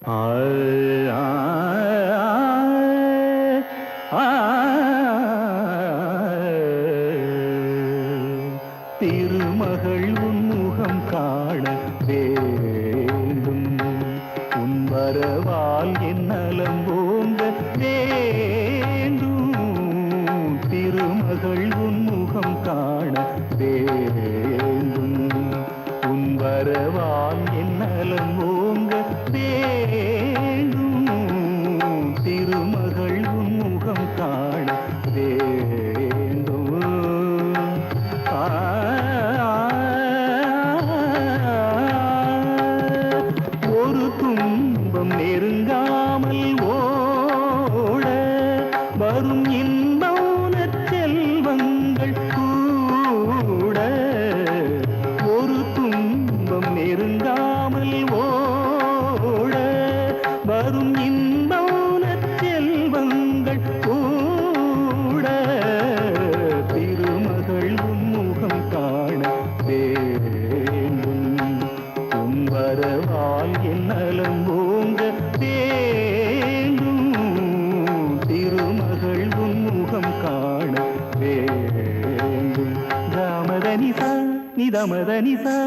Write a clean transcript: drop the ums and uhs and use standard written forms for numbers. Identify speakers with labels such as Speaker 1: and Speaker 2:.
Speaker 1: ஆ, ஆ, ஆ, திருமகள் உன்முகம் காண வேண்டும், உன் வரவால் என் நலம் ஓங்க வேண்டும். திருமகள் உன்முகம் காண வேண்டும், உன் வரவால் என் நலம் ஓங்க வேண்டும். திருமகள் உன்முகம் காண வேண்டும். ஆ, ஒரு துன்பம் நெருங்காமல் ஓட வரும் இன்பமான செல்வங்கள் கூட. ஒரு துன்பம் நெருங்காமல் ஓட வரும் இன்பமான செல்வங்கள் கூட. திருமகள் உன்முகம் காண வேண்டும், உன் வரவால் என் நலம் ஓங்க வேண்டும். திருமகள் உன்முகம் காண வேண்டும். ராமதனிசா நிதமதனிசா